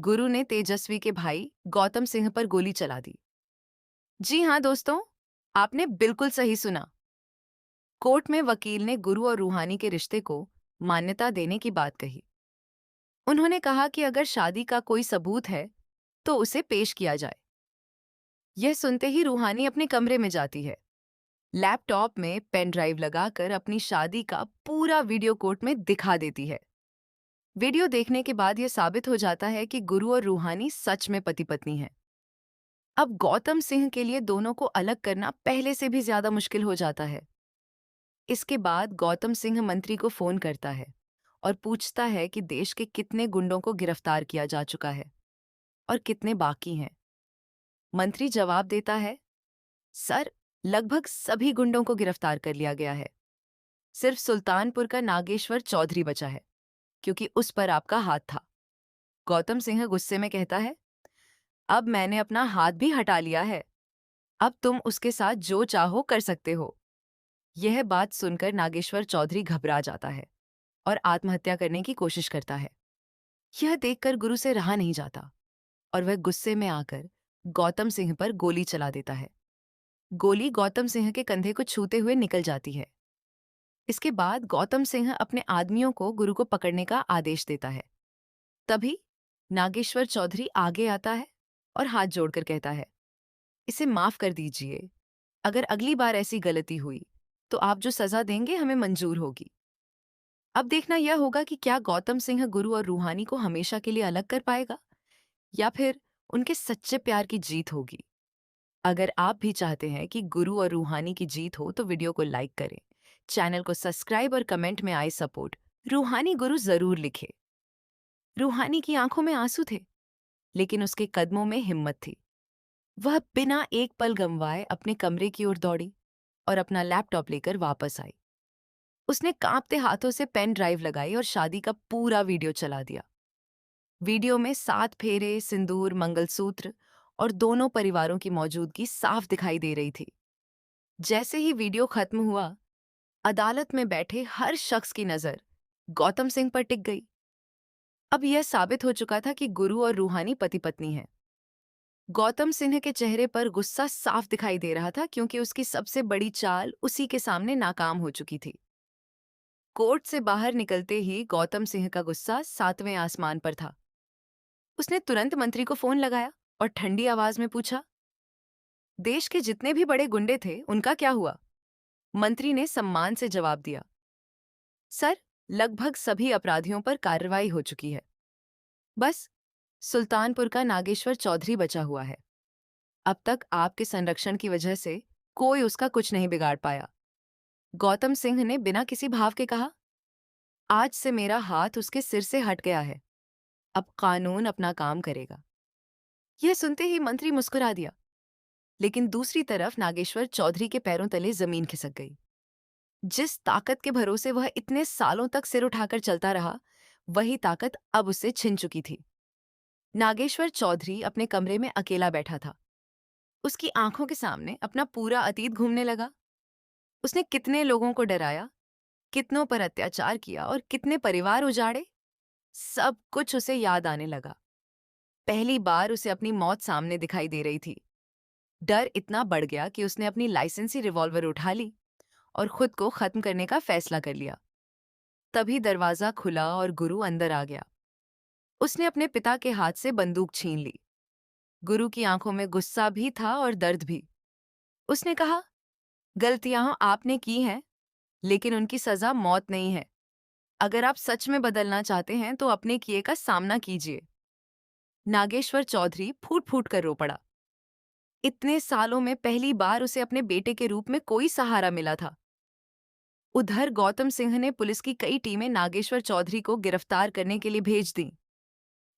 गुरु ने तेजस्वी के भाई गौतम सिंह पर गोली चला दी। जी हाँ दोस्तों, आपने बिल्कुल सही सुना। कोर्ट में वकील ने गुरु और रूहानी के रिश्ते को मान्यता देने की बात कही। उन्होंने कहा कि अगर शादी का कोई सबूत है तो उसे पेश किया जाए। यह सुनते ही रूहानी अपने कमरे में जाती है। लैपटॉप में पेन ड्राइव लगाकर अपनी शादी का पूरा वीडियो कोर्ट में दिखा देती है। वीडियो देखने के बाद यह साबित हो जाता है कि गुरु और रूहानी सच में पति पत्नी हैं। अब गौतम सिंह के लिए दोनों को अलग करना पहले से भी ज्यादा मुश्किल हो जाता है। इसके बाद गौतम सिंह मंत्री को फोन करता है और पूछता है कि देश के कितने गुंडों को गिरफ्तार किया जा चुका है और कितने बाकी हैं। मंत्री जवाब देता है, सर, लगभग सभी गुंडों को गिरफ्तार कर लिया गया है। सिर्फ सुल्तानपुर का नागेश्वर चौधरी बचा है, क्योंकि उस पर आपका हाथ था। गौतम सिंह गुस्से में कहता है, अब मैंने अपना हाथ भी हटा लिया है। अब तुम उसके साथ जो चाहो कर सकते हो। यह बात सुनकर नागेश्वर चौधरी घबरा जाता है और आत्महत्या करने की कोशिश करता है। यह देखकर गुरु से रहा नहीं जाता और वह गुस्से में आकर गौतम सिंह पर गोली चला देता है। गोली गौतम सिंह के कंधे को छूते हुए निकल जाती है। इसके बाद गौतम सिंह अपने आदमियों को गुरु को पकड़ने का आदेश देता है। तभी नागेश्वर चौधरी आगे आता है और हाथ जोड़कर कहता है, इसे माफ कर दीजिए। अगर अगली बार ऐसी गलती हुई तो आप जो सजा देंगे हमें मंजूर होगी। अब देखना यह होगा कि क्या गौतम सिंह गुरु और रूहानी को हमेशा के लिए अलग कर पाएगा या फिर उनके सच्चे प्यार की जीत होगी। अगर आप भी चाहते हैं कि गुरु और रूहानी की जीत हो तो वीडियो को लाइक करें, चैनल को सब्सक्राइब और कमेंट में आई सपोर्ट रूहानी गुरु जरूर लिखे। रूहानी की आंखों में आंसू थे, लेकिन उसके कदमों में हिम्मत थी। वह बिना एक पल गंवाए अपने कमरे की ओर दौड़ी और अपना लैपटॉप लेकर वापस आई। उसने कांपते हाथों से पेन ड्राइव लगाई और शादी का पूरा वीडियो चला दिया। वीडियो में 7 फेरे, सिंदूर, मंगलसूत्र और दोनों परिवारों की मौजूदगी साफ दिखाई दे रही थी। जैसे ही वीडियो खत्म हुआ, अदालत में बैठे हर शख्स की नजर गौतम सिंह पर टिक गई। अब यह साबित हो चुका था कि गुरु और रूहानी पति पत्नी हैं। गौतम सिंह के चेहरे पर गुस्सा साफ दिखाई दे रहा था, क्योंकि उसकी सबसे बड़ी चाल उसी के सामने नाकाम हो चुकी थी। कोर्ट से बाहर निकलते ही गौतम सिंह का गुस्सा 7वें आसमान पर था। उसने तुरंत मंत्री को फोन लगाया और ठंडी आवाज में पूछा, देश के जितने भी बड़े गुंडे थे उनका क्या हुआ? मंत्री ने सम्मान से जवाब दिया, सर, लगभग सभी अपराधियों पर कार्रवाई हो चुकी है। बस सुल्तानपुर का नागेश्वर चौधरी बचा हुआ है। अब तक आपके संरक्षण की वजह से कोई उसका कुछ नहीं बिगाड़ पाया। गौतम सिंह ने बिना किसी भाव के कहा, आज से मेरा हाथ उसके सिर से हट गया है। अब कानून अपना काम करेगा। यह सुनते ही मंत्री मुस्कुरा दिया, लेकिन दूसरी तरफ नागेश्वर चौधरी के पैरों तले जमीन खिसक गई। जिस ताकत के भरोसे वह इतने सालों तक सिर उठाकर चलता रहा, वही ताकत अब उससे छिन चुकी थी। नागेश्वर चौधरी अपने कमरे में अकेला बैठा था। उसकी आंखों के सामने अपना पूरा अतीत घूमने लगा। उसने कितने लोगों को डराया, कितनों पर अत्याचार किया और कितने परिवार उजाड़े, सब कुछ उसे याद आने लगा। पहली बार उसे अपनी मौत सामने दिखाई दे रही थी। डर इतना बढ़ गया कि उसने अपनी लाइसेंसी रिवॉल्वर उठा ली और खुद को खत्म करने का फैसला कर लिया। तभी दरवाजा खुला और गुरु अंदर आ गया। उसने अपने पिता के हाथ से बंदूक छीन ली। गुरु की आंखों में गुस्सा भी था और दर्द भी। उसने कहा, गलतियां आपने की हैं, लेकिन उनकी सजा मौत नहीं है। अगर आप सच में बदलना चाहते हैं तो अपने किए का सामना कीजिए। नागेश्वर चौधरी फूट फूट कर रो पड़ा। इतने सालों में पहली बार उसे अपने बेटे के रूप में कोई सहारा मिला था। उधर गौतम सिंह ने पुलिस की कई टीमें नागेश्वर चौधरी को गिरफ्तार करने के लिए भेज दी।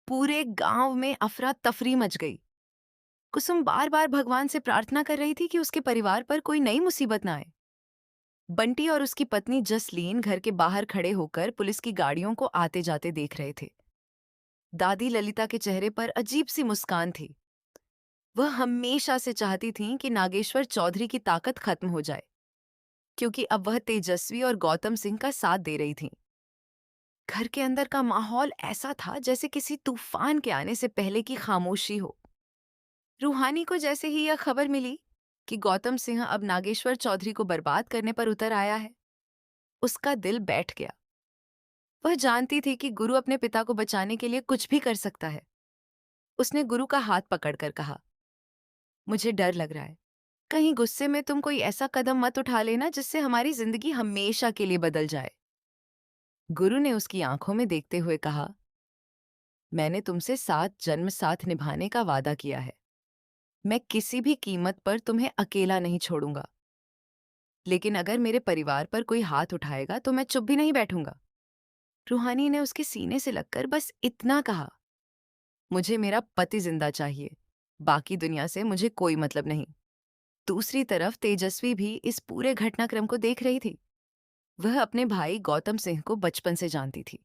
पूरे गांव में अफरा तफरी मच गई। कुसुम बार बार भगवान से प्रार्थना कर रही थी कि उसके परिवार पर कोई नई मुसीबत न आए। बंटी और उसकी पत्नी जसलीन घर के बाहर खड़े होकर पुलिस की गाड़ियों को आते जाते देख रहे थे। दादी ललिता के चेहरे पर अजीब सी मुस्कान थी। वह हमेशा से चाहती थीं कि नागेश्वर चौधरी की ताकत खत्म हो जाए, क्योंकि अब वह तेजस्वी और गौतम सिंह का साथ दे रही थीं। घर के अंदर का माहौल ऐसा था जैसे किसी तूफान के आने से पहले की खामोशी हो। रूहानी को जैसे ही यह खबर मिली कि गौतम सिंह अब नागेश्वर चौधरी को बर्बाद करने पर उतर आया है, उसका दिल बैठ गया। वह जानती थी कि गुरु अपने पिता को बचाने के लिए कुछ भी कर सकता है। उसने गुरु का हाथ पकड़कर कहा, मुझे डर लग रहा है, कहीं गुस्से में तुम कोई ऐसा कदम मत उठा लेना जिससे हमारी जिंदगी हमेशा के लिए बदल जाए। गुरु ने उसकी आंखों में देखते हुए कहा, मैंने तुमसे 7 जन्म साथ निभाने का वादा किया है। मैं किसी भी कीमत पर तुम्हें अकेला नहीं छोड़ूंगा। लेकिन अगर मेरे परिवार पर कोई हाथ उठाएगा तो मैं चुप भी नहीं बैठूंगा। रूहानी ने उसके सीने से लगकर बस इतना कहा, मुझे मेरा पति जिंदा चाहिए, बाकी दुनिया से मुझे कोई मतलब नहीं। दूसरी तरफ तेजस्वी भी इस पूरे घटनाक्रम को देख रही थी। वह अपने भाई गौतम सिंह को बचपन से जानती थी।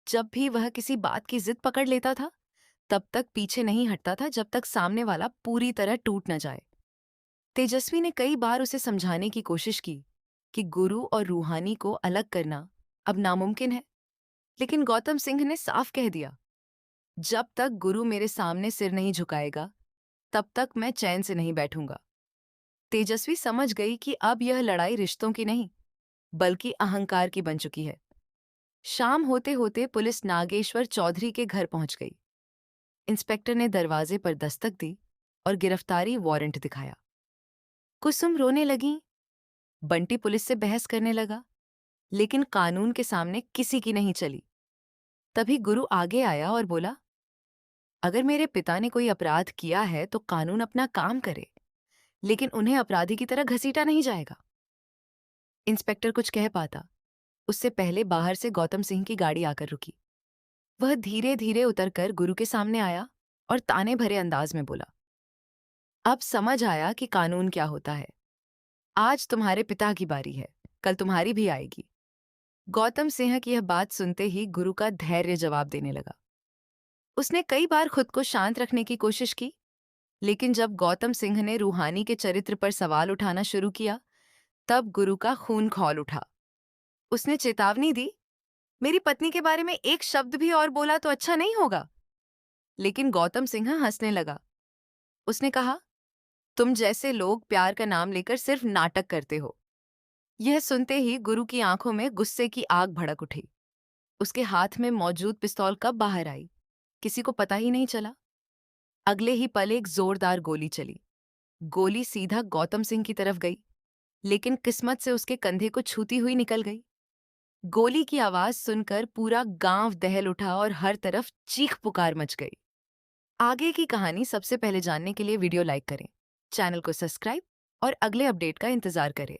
जब भी वह किसी बात की जिद पकड़ लेता था, तब तक पीछे नहीं हटता था जब तक सामने वाला पूरी तरह टूट न जाए। तेजस्वी ने कई बार उसे समझाने की कोशिश की कि गुरु और रूहानी को अलग करना अब नामुमकिन है, लेकिन गौतम सिंह ने साफ कह दिया, जब तक गुरु मेरे सामने सिर नहीं झुकाएगा, तब तक मैं चैन से नहीं बैठूंगा। तेजस्वी समझ गई कि अब यह लड़ाई रिश्तों की नहीं, बल्कि अहंकार की बन चुकी है। शाम होते होते पुलिस नागेश्वर चौधरी के घर पहुंच गई। इंस्पेक्टर ने दरवाजे पर दस्तक दी और गिरफ्तारी वारंट दिखाया। कुसुम रोने लगी, बंटी पुलिस से बहस करने लगा, लेकिन कानून के सामने किसी की नहीं चली। तभी गुरु आगे आया और बोला, अगर मेरे पिता ने कोई अपराध किया है तो कानून अपना काम करे, लेकिन उन्हें अपराधी की तरह घसीटा नहीं जाएगा। इंस्पेक्टर कुछ कह पाता, उससे पहले बाहर से गौतम सिंह की गाड़ी आकर रुकी। वह धीरे धीरे उतरकर गुरु के सामने आया और ताने भरे अंदाज में बोला, अब समझ आया कि कानून क्या होता है। आज तुम्हारे पिता की बारी है, कल तुम्हारी भी आएगी। गौतम सिंह की यह बात सुनते ही गुरु का धैर्य जवाब देने लगा। उसने कई बार खुद को शांत रखने की कोशिश की, लेकिन जब गौतम सिंह ने रूहानी के चरित्र पर सवाल उठाना शुरू किया, तब गुरु का खून खौल उठा। उसने चेतावनी दी, मेरी पत्नी के बारे में एक शब्द भी और बोला तो अच्छा नहीं होगा। लेकिन गौतम सिंह हंसने लगा। उसने कहा, तुम जैसे लोग प्यार का नाम लेकर सिर्फ नाटक करते हो। यह सुनते ही गुरु की आंखों में गुस्से की आग भड़क उठी। उसके हाथ में मौजूद पिस्तौल कब बाहर आई, किसी को पता ही नहीं चला। अगले ही पल एक जोरदार गोली चली। गोली सीधा गौतम सिंह की तरफ गई, लेकिन किस्मत से उसके कंधे को छूती हुई निकल गई। गोली की आवाज सुनकर पूरा गांव दहल उठा और हर तरफ चीख पुकार मच गई। आगे की कहानी सबसे पहले जानने के लिए वीडियो लाइक करें, चैनल को सब्सक्राइब और अगले अपडेट का इंतजार करें।